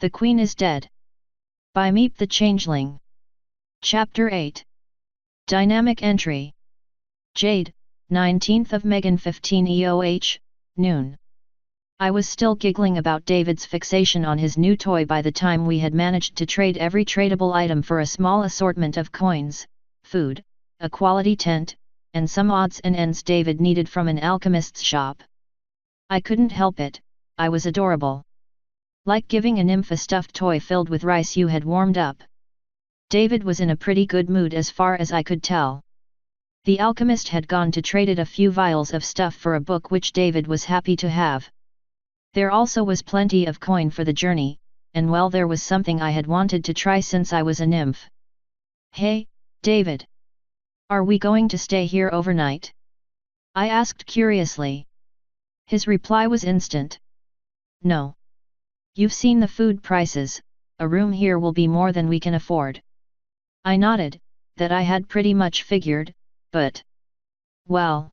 The Queen is Dead. By Meep the Changeling. Chapter 8. Dynamic Entry. Jade, 19th of Megan 15 EOH, noon. I was still giggling about David's fixation on his new toy by the time we had managed to trade every tradable item for a small assortment of coins, food, a quality tent, and some odds and ends David needed from an alchemist's shop. I couldn't help it, I was adorable. Like giving a nymph a stuffed toy filled with rice you had warmed up. David was in a pretty good mood as far as I could tell. The alchemist had gone to traded a few vials of stuff for a book which David was happy to have. There also was plenty of coin for the journey, and well, there was something I had wanted to try since I was a nymph. Hey, David! Are we going to stay here overnight? I asked curiously. His reply was instant. No. You've seen the food prices, a room here will be more than we can afford. I nodded, that I had pretty much figured, but... Well...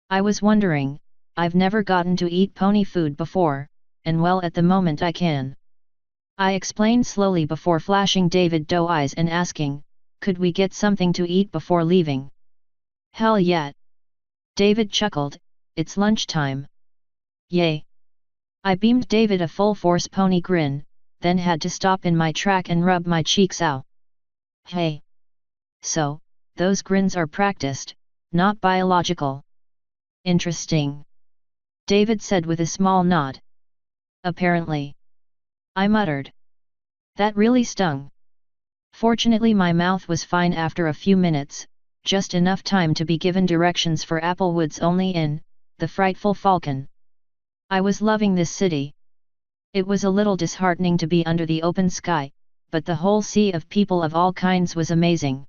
I was wondering, I've never gotten to eat pony food before, and well, at the moment I can. I explained slowly before flashing David doe eyes and asking, could we get something to eat before leaving? Hell yeah! David chuckled, it's lunchtime. Yay! I beamed David a full-force pony grin, then had to stop in my track and rub my cheeks out. Hey! So, those grins are practiced, not biological. Interesting. David said with a small nod. Apparently. I muttered. That really stung. Fortunately my mouth was fine after a few minutes, just enough time to be given directions for Applewood's only inn, the Frightful Falcon. I was loving this city. It was a little disheartening to be under the open sky, but the whole sea of people of all kinds was amazing.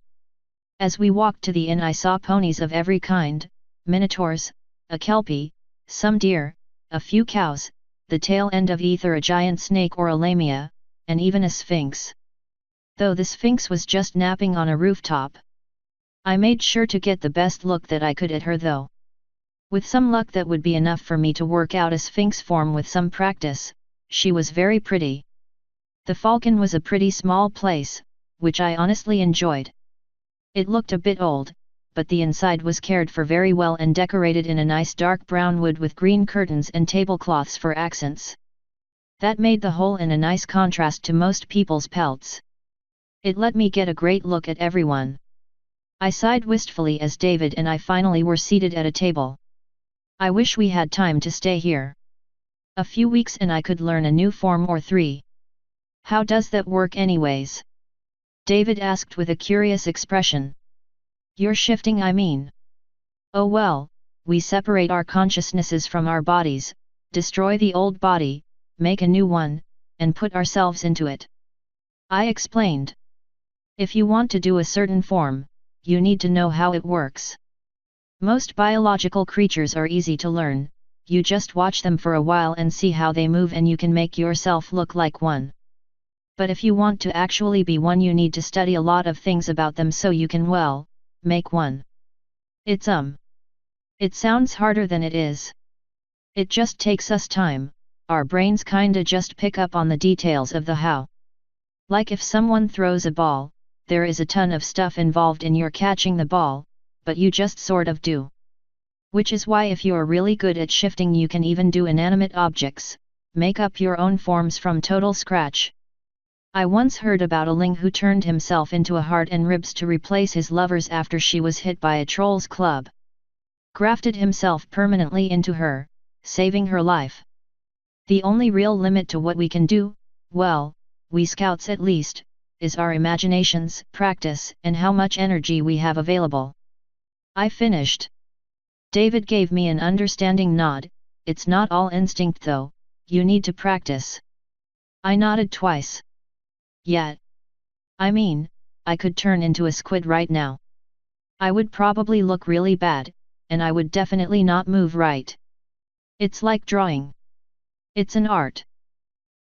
As we walked to the inn I saw ponies of every kind, minotaurs, a kelpie, some deer, a few cows, the tail end of either a giant snake or a lamia, and even a sphinx. Though the sphinx was just napping on a rooftop. I made sure to get the best look that I could at her though. With some luck that would be enough for me to work out a sphinx form with some practice, she was very pretty. The Falcon was a pretty small place, which I honestly enjoyed. It looked a bit old, but the inside was cared for very well and decorated in a nice dark brown wood with green curtains and tablecloths for accents. That made the whole in a nice contrast to most people's pelts. It let me get a great look at everyone. I sighed wistfully as David and I finally were seated at a table. I wish we had time to stay here. A few weeks and I could learn a new form or 3. How does that work anyways? David asked with a curious expression. You're shifting, I mean. Oh well, we separate our consciousnesses from our bodies, destroy the old body, make a new one, and put ourselves into it. I explained. If you want to do a certain form, you need to know how it works. Most biological creatures are easy to learn, you just watch them for a while and see how they move and you can make yourself look like one. But if you want to actually be one you need to study a lot of things about them so you can well, make one. It sounds harder than it is. It just takes us time, our brains kinda just pick up on the details of the how. Like if someone throws a ball, there is a ton of stuff involved in your catching the ball, but you just sort of do. Which is why if you're really good at shifting you can even do inanimate objects, make up your own forms from total scratch. I once heard about a ling who turned himself into a heart and ribs to replace his lovers after she was hit by a troll's club. Grafted himself permanently into her, saving her life. The only real limit to what we can do, well, we scouts at least, is our imaginations, practice, and how much energy we have available. I finished. David gave me an understanding nod, it's not all instinct though, you need to practice. I nodded twice. Yeah. I mean, I could turn into a squid right now. I would probably look really bad, and I would definitely not move right. It's like drawing. It's an art.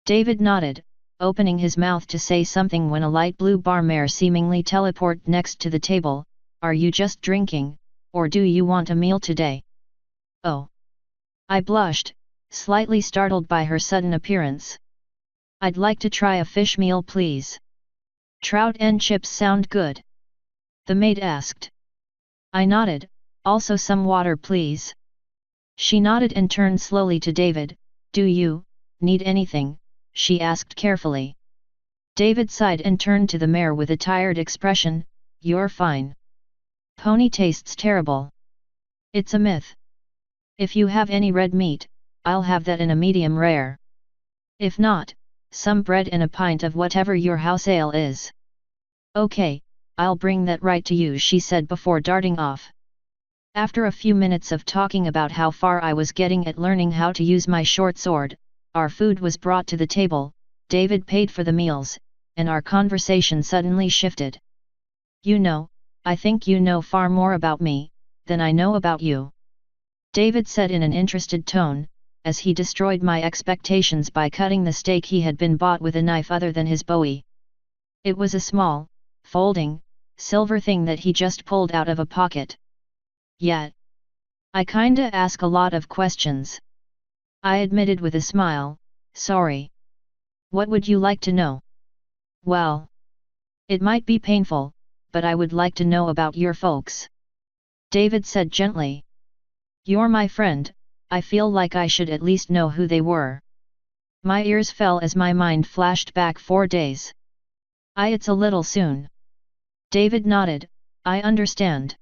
David nodded, opening his mouth to say something when a light blue barmare seemingly teleported next to the table. Are you just drinking, or do you want a meal today? Oh. I blushed, slightly startled by her sudden appearance. I'd like to try a fish meal please. Trout and chips sound good. The maid asked. I nodded, also some water please. She nodded and turned slowly to David. Do you need anything? She asked carefully. David sighed and turned to the mare with a tired expression. You're fine. Pony tastes terrible. It's a myth. If you have any red meat, I'll have that in a medium rare. If not, some bread and a pint of whatever your house ale is. Okay, I'll bring that right to you, she said before darting off. After a few minutes of talking about how far I was getting at learning how to use my short sword, our food was brought to the table, David paid for the meals, and our conversation suddenly shifted. You know, I think you know far more about me than I know about you. David said in an interested tone, as he destroyed my expectations by cutting the steak he had been bought with a knife other than his bowie. It was a small, folding, silver thing that he just pulled out of a pocket. Yet, I kinda ask a lot of questions. I admitted with a smile, sorry. What would you like to know? Well, it might be painful, but I would like to know about your folks. David said gently. You're my friend, I feel like I should at least know who they were. My ears fell as my mind flashed back 4 days. It's a little soon. David nodded, I understand.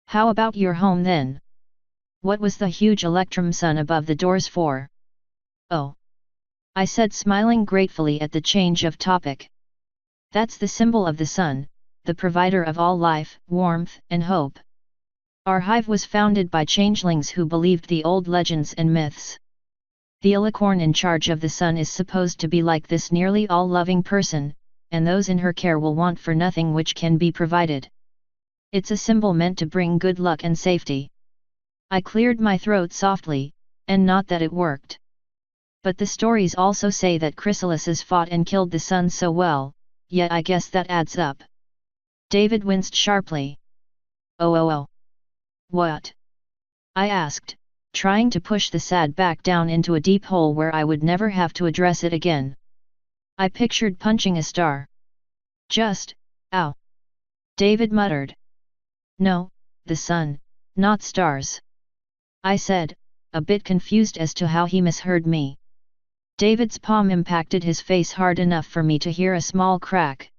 How about your home then? What was the huge electrum sun above the doors for? Oh. I said, smiling gratefully at the change of topic. That's the symbol of the sun, the provider of all life, warmth, and hope. Our hive was founded by changelings who believed the old legends and myths. The alicorn in charge of the sun is supposed to be like this nearly all-loving person, and those in her care will want for nothing which can be provided. It's a symbol meant to bring good luck and safety. I cleared my throat softly, and not that it worked. But the stories also say that chrysalises fought and killed the sun so well, yet I guess that adds up. David winced sharply. Oh. What? I asked, trying to push the sad back down into a deep hole where I would never have to address it again. I pictured punching a star. Just, ow. David muttered. No, the sun, not stars. I said, a bit confused as to how he misheard me. David's palm impacted his face hard enough for me to hear a small crack.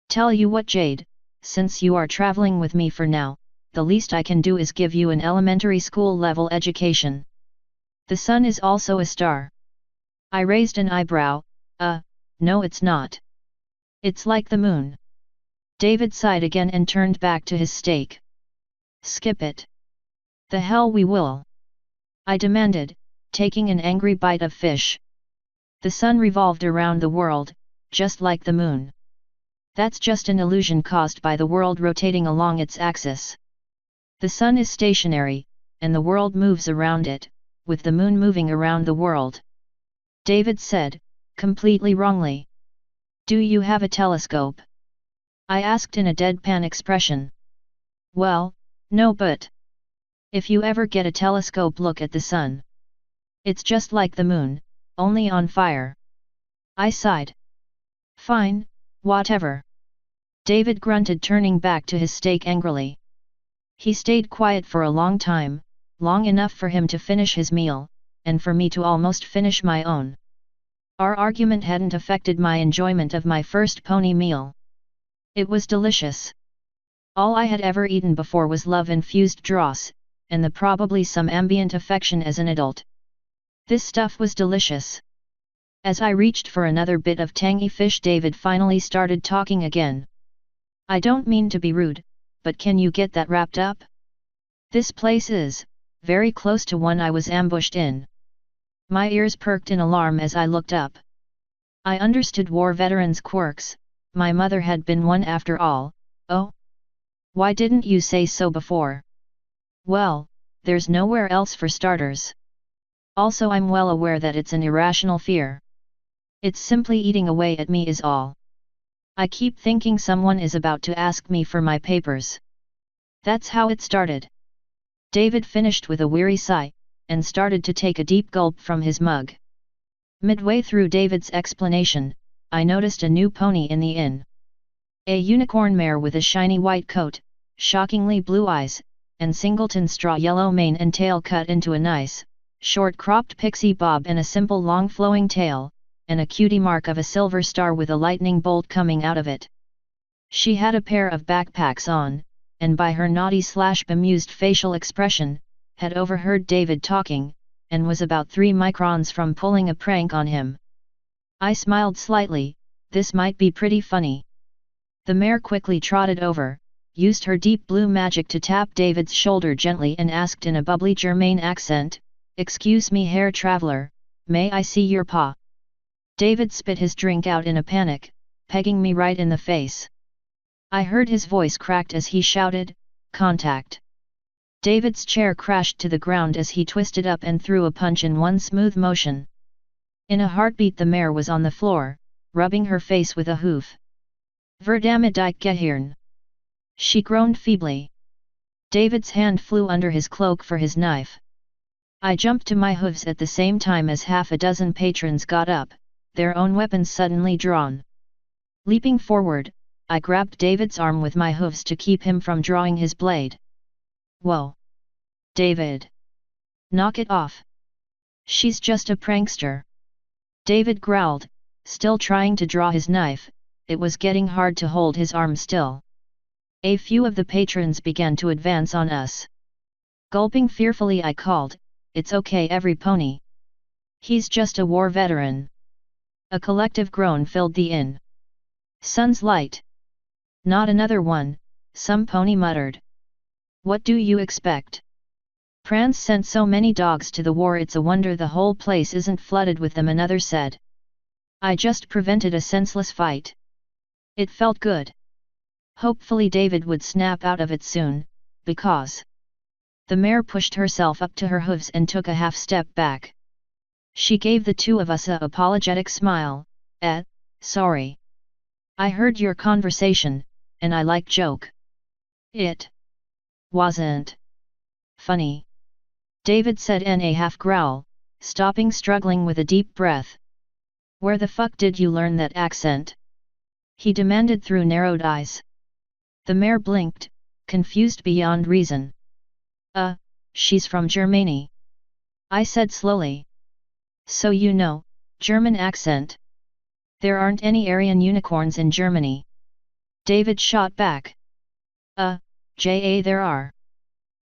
Tell you what, Jade, since you are traveling with me for now, the least I can do is give you an elementary school level education. The sun is also a star. I raised an eyebrow. No it's not. It's like the moon. David sighed again and turned back to his steak. Skip it. The hell we will. I demanded, taking an angry bite of fish. The sun revolved around the world, just like the moon. That's just an illusion caused by the world rotating along its axis. The sun is stationary, and the world moves around it, with the moon moving around the world. David said, completely wrongly. Do you have a telescope? I asked in a deadpan expression. Well, no, but if you ever get a telescope, look at the sun. It's just like the moon, only on fire. I sighed. Fine, whatever. David grunted, turning back to his steak angrily. He stayed quiet for a long time, long enough for him to finish his meal, and for me to almost finish my own. Our argument hadn't affected my enjoyment of my first pony meal. It was delicious. All I had ever eaten before was love-infused dross, and probably some ambient affection as an adult. This stuff was delicious. As I reached for another bit of tangy fish, David finally started talking again. I don't mean to be rude, but can you get that wrapped up? This place is very close to one I was ambushed in. My ears perked in alarm as I looked up. I understood war veterans' quirks, my mother had been one after all. Oh? Why didn't you say so before? Well, there's nowhere else for starters. Also, I'm well aware that it's an irrational fear. It's simply eating away at me is all. I keep thinking someone is about to ask me for my papers. That's how it started. David finished with a weary sigh, and started to take a deep gulp from his mug. Midway through David's explanation, I noticed a new pony in the inn. A unicorn mare with a shiny white coat, shockingly blue eyes, and singleton straw yellow mane and tail cut into a nice, short-cropped pixie bob and a simple long flowing tail, and a cutie mark of a silver star with a lightning bolt coming out of it. She had a pair of backpacks on, and by her naughty/bemused facial expression, had overheard David talking, and was about 3 microns from pulling a prank on him. I smiled slightly, this might be pretty funny. The mare quickly trotted over, used her deep blue magic to tap David's shoulder gently and asked in a bubbly Germain accent, "Excuse me, Herr Traveler, may I see your paw?" David spit his drink out in a panic, pegging me right in the face. I heard his voice cracked as he shouted, "Contact!" David's chair crashed to the ground as he twisted up and threw a punch in one smooth motion. In a heartbeat the mare was on the floor, rubbing her face with a hoof. "Verdammt ich Gehirn!" She groaned feebly. David's hand flew under his cloak for his knife. I jumped to my hooves at the same time as half a dozen patrons got up, their own weapons suddenly drawn. Leaping forward, I grabbed David's arm with my hooves to keep him from drawing his blade. "Whoa! David! Knock it off! She's just a prankster!" David growled, still trying to draw his knife. It was getting hard to hold his arm still. A few of the patrons began to advance on us. Gulping fearfully I called, "It's okay every pony. He's just a war veteran." A collective groan filled the inn. "Sun's light." "Not another one," some pony muttered. "What do you expect? Prance sent so many dogs to the war, it's a wonder the whole place isn't flooded with them," another said. "I just prevented a senseless fight. It felt good." Hopefully David would snap out of it soon, because... The mare pushed herself up to her hooves and took a half step back. She gave the two of us a apologetic smile. Sorry. I heard your conversation, and I like joke. It wasn't funny," David said in a half growl, stopping struggling with a deep breath. "Where the fuck did you learn that accent?" he demanded through narrowed eyes. The mare blinked, confused beyond reason. She's from Germany," I said slowly. "So you know, German accent? There aren't any Aryan unicorns in Germany." David shot back. There are.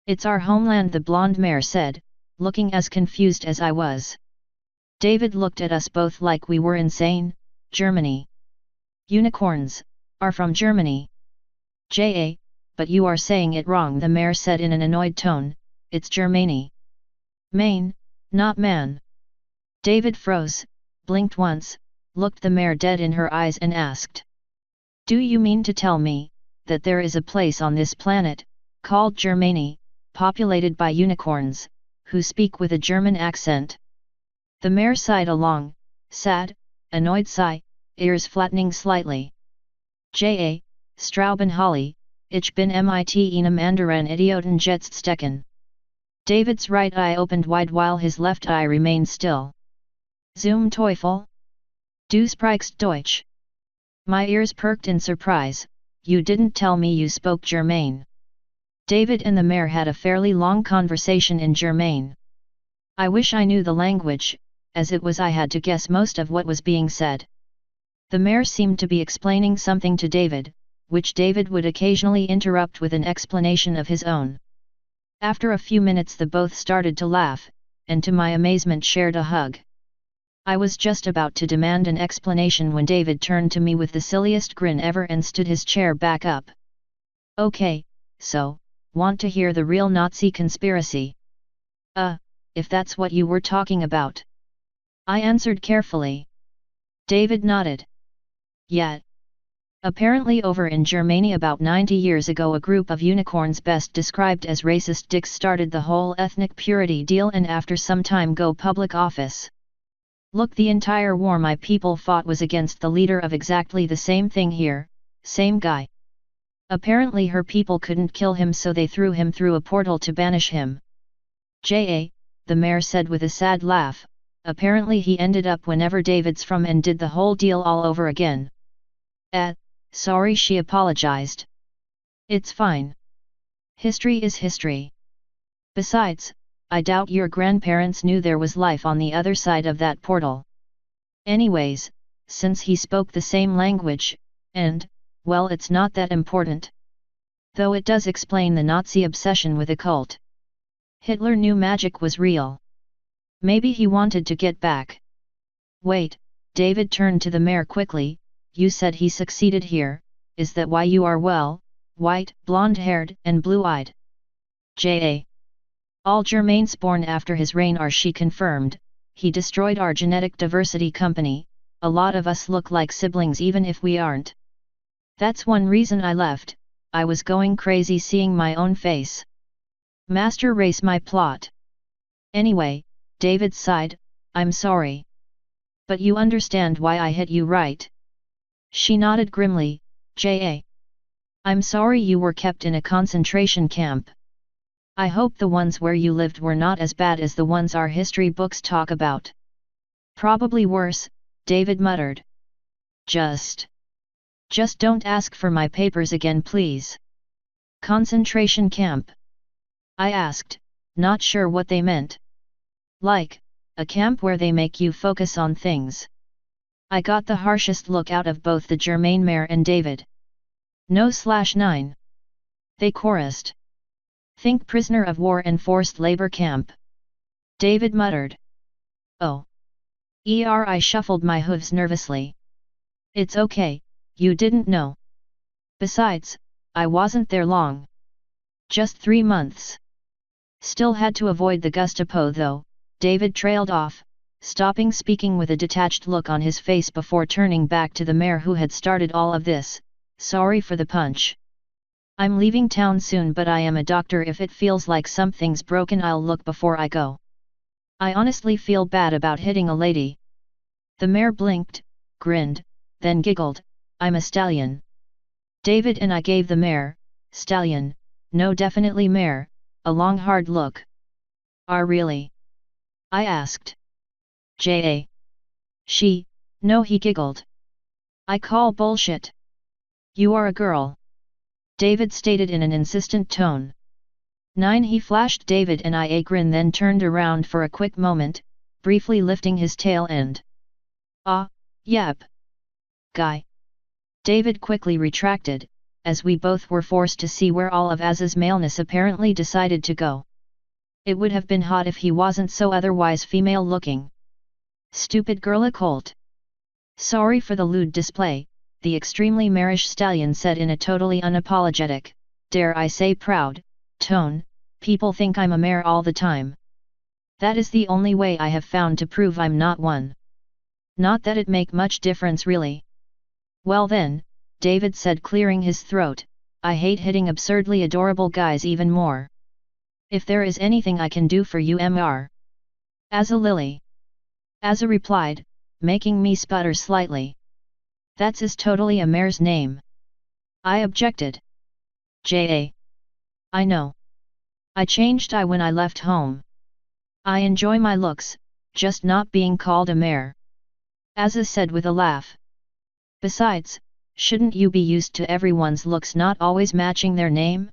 It's our homeland," the blonde mare said, looking as confused as I was. David looked at us both like we were insane. "Germany. Unicorns are from Germany." But you are saying it wrong," the mare said in an annoyed tone, "it's Germany. Maine, not man." David froze, blinked once, looked the mare dead in her eyes and asked, "Do you mean to tell me, that there is a place on this planet, called Germany, populated by unicorns, who speak with a German accent?" The mare sighed a long, sad, annoyed sigh, ears flattening slightly. Strauben Holly, ich bin mit einem anderen Idioten jetzt stecken." David's right eye opened wide while his left eye remained still. "Zum Teufel? Du sprichst Deutsch?" My ears perked in surprise. "You didn't tell me you spoke German." David and the mare had a fairly long conversation in German. I wish I knew the language, as it was I had to guess most of what was being said. The mare seemed to be explaining something to David, which David would occasionally interrupt with an explanation of his own. After a few minutes the both started to laugh, and to my amazement shared a hug. I was just about to demand an explanation when David turned to me with the silliest grin ever and stood his chair back up. "Okay, so, want to hear the real Nazi conspiracy?" If that's what you were talking about," I answered carefully. David nodded. "Yeah. Apparently over in Germany about 90 years ago a group of unicorns best described as racist dicks started the whole ethnic purity deal and after some time go public office. Look, the entire war my people fought was against the leader of exactly the same thing here, same guy. Apparently her people couldn't kill him so they threw him through a portal to banish him." The mare said with a sad laugh, apparently he ended up whenever David's from and did the whole deal all over again. Sorry, she apologized. It's fine. History is history. Besides, I doubt your grandparents knew there was life on the other side of that portal. Anyways, since he spoke the same language, and, well, it's not that important. Though it does explain the Nazi obsession with occult. Hitler knew magic was real. Maybe he wanted to get back. Wait, David turned to the mayor quickly, you said he succeeded here, is that why you are white, blonde-haired and blue-eyed? J.A. All Germains born after his reign are, she confirmed. He destroyed our genetic diversity company, a lot of us look like siblings even if we aren't. That's one reason I left, I was going crazy seeing my own face. Master race my plot. Anyway, David sighed, I'm sorry. But you understand why I hit you, right? She nodded grimly, J.A. I'm sorry you were kept in a concentration camp. I hope the ones where you lived were not as bad as the ones our history books talk about. Probably worse, David muttered. Just don't ask for my papers again, please. Concentration camp? I asked, not sure what they meant. Like, a camp where they make you focus on things. I got the harshest look out of both the Germain mayor and David. No/9. They chorused. Think prisoner of war and forced labor camp. David muttered. Oh. I shuffled my hooves nervously. It's okay, you didn't know. Besides, I wasn't there long. Just 3 months. Still had to avoid the Gestapo though, David trailed off, stopping speaking with a detached look on his face before turning back to the mayor who had started all of this. Sorry for the punch. I'm leaving town soon, but I am a doctor. If it feels like something's broken, I'll look before I go. I honestly feel bad about hitting a lady. The mayor blinked, grinned, then giggled, I'm a stallion. David and I gave the mayor, stallion, no definitely mayor, a long hard look. Are really? I asked. J.A. No, he giggled. I call bullshit. You are a girl. David stated in an insistent tone. 9. He flashed David and I a grin, then turned around for a quick moment, briefly lifting his tail end. Yep. Guy. David quickly retracted, as we both were forced to see where all of Az's maleness apparently decided to go. It would have been hot if he wasn't so otherwise female looking. Stupid girl occult. Sorry for the lewd display, the extremely marish stallion said in a totally unapologetic, dare I say proud, tone. People think I'm a mare all the time. That is the only way I have found to prove I'm not one. Not that it make much difference really. Well then, David said, clearing his throat, I hate hitting absurdly adorable guys even more. If there is anything I can do for you, Mr. Asa Lily. Asa replied, making me sputter slightly. That's totally a mare's name. I objected. J.A. I know. I changed when I left home. I enjoy my looks, just not being called a mare. Asa said with a laugh. Besides, shouldn't you be used to everyone's looks not always matching their name?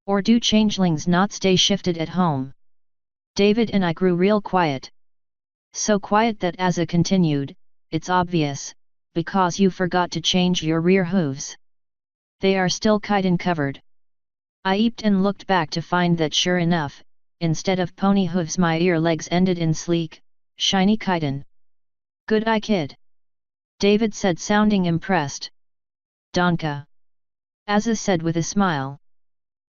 Or do changelings not stay shifted at home? David and I grew real quiet. So quiet that Asa continued, it's obvious, because you forgot to change your rear hooves. They are still chitin covered. I eeped and looked back to find that sure enough, instead of pony hooves my ear legs ended in sleek, shiny chitin. Good eye, kid. David said, sounding impressed. Danka. Asa said with a smile.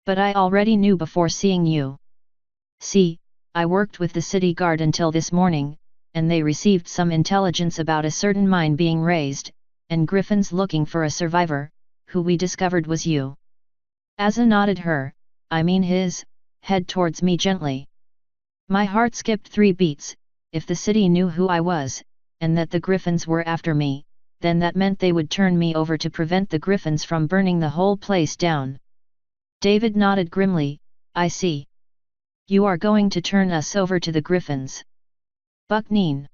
But I already knew before seeing you. See, I worked with the city guard until this morning, and they received some intelligence about a certain mine being raised, and griffins looking for a survivor, who we discovered was you. Asa nodded his head towards me gently. My heart skipped 3 beats. If the city knew who I was, and that the griffins were after me, then that meant they would turn me over to prevent the griffins from burning the whole place down. David nodded grimly, I see. You are going to turn us over to the griffins. Buckneen!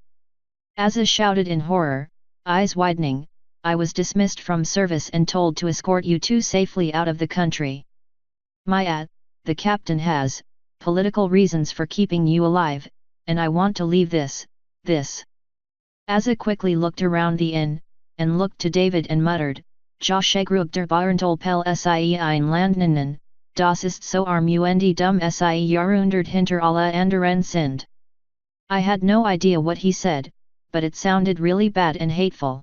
Azza shouted in horror, eyes widening, I was dismissed from service and told to escort you two safely out of the country. The captain has political reasons for keeping you alive, and I want to leave this. Azza quickly looked around the inn, and looked to David and muttered, Joshegrup der Barentol pel sie ein Landnanen, das ist so arm und dumm sie Jahrhundert hinter alle anderen sind. I had no idea what he said, but it sounded really bad and hateful.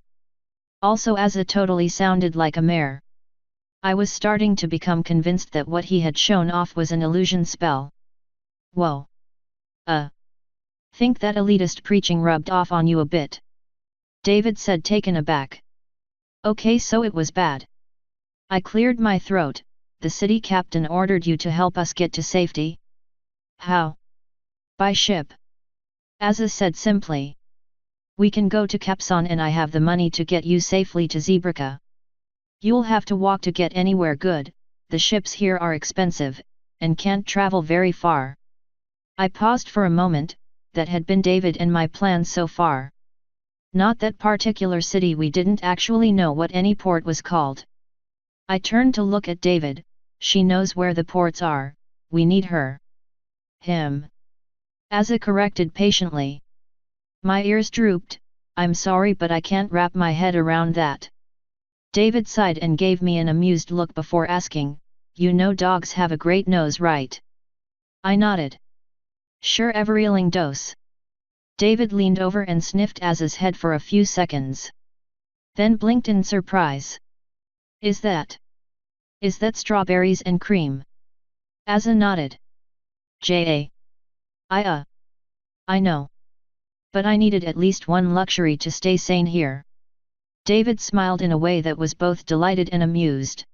Also Azza totally sounded like a mare. I was starting to become convinced that what he had shown off was an illusion spell. Whoa. Think that elitist preaching rubbed off on you a bit? David said, taken aback. Okay, so it was bad. I cleared my throat. The city captain ordered you to help us get to safety? How? By ship. Azza said simply. We can go to Kapsan and I have the money to get you safely to Zebrica. You'll have to walk to get anywhere good, the ships here are expensive, and can't travel very far. I paused for a moment, that had been David and my plan so far. Not that particular city, we didn't actually know what any port was called. I turned to look at David, she knows where the ports are, we need her. Him. Azza corrected patiently. My ears drooped, I'm sorry but I can't wrap my head around that. David sighed and gave me an amused look before asking, you know dogs have a great nose, right? I nodded. Sure, everyling dose. David leaned over and sniffed Azza's head for a few seconds. Then blinked in surprise. Is that strawberries and cream? Azza nodded. I know. But I needed at least one luxury to stay sane here. David smiled in a way that was both delighted and amused.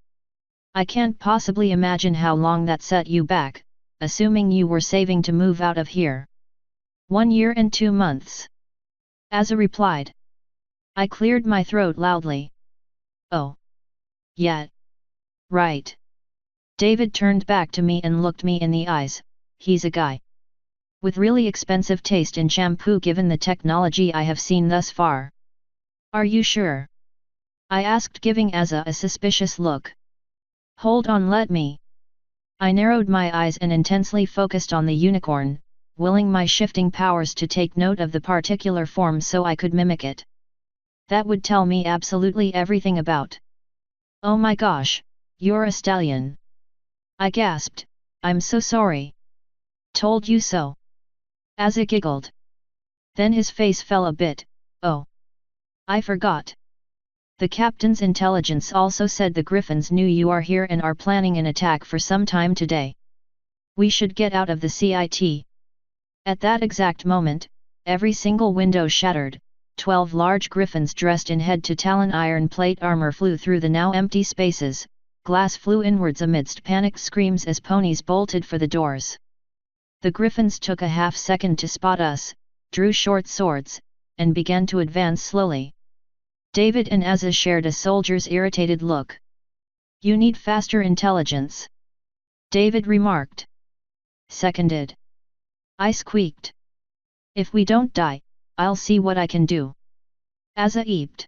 I can't possibly imagine how long that set you back, assuming you were saving to move out of here. 1 year and 2 months. Azza replied. I cleared my throat loudly. Oh. Yeah. Right. David turned back to me and looked me in the eyes, he's a guy with really expensive taste in shampoo given the technology I have seen thus far. Are you sure? I asked, giving Azza a suspicious look. Hold on, let me. I narrowed my eyes and intensely focused on the unicorn, willing my shifting powers to take note of the particular form so I could mimic it. That would tell me absolutely everything about. Oh my gosh, you're a stallion. I gasped, I'm so sorry. Told you so. Azza giggled. Then his face fell a bit, oh. I forgot. The captain's intelligence also said the Griffins knew you are here and are planning an attack for some time today. We should get out of the CIT. At that exact moment, every single window shattered, 12 large Griffins dressed in head-to-talon iron plate armor flew through the now empty spaces, glass flew inwards amidst panicked screams as ponies bolted for the doors. The Griffins took a half-second to spot us, drew short swords, and began to advance slowly. David and Azza shared a soldier's irritated look. You need faster intelligence. David remarked. Seconded. I squeaked. If we don't die, I'll see what I can do. Azza eeped.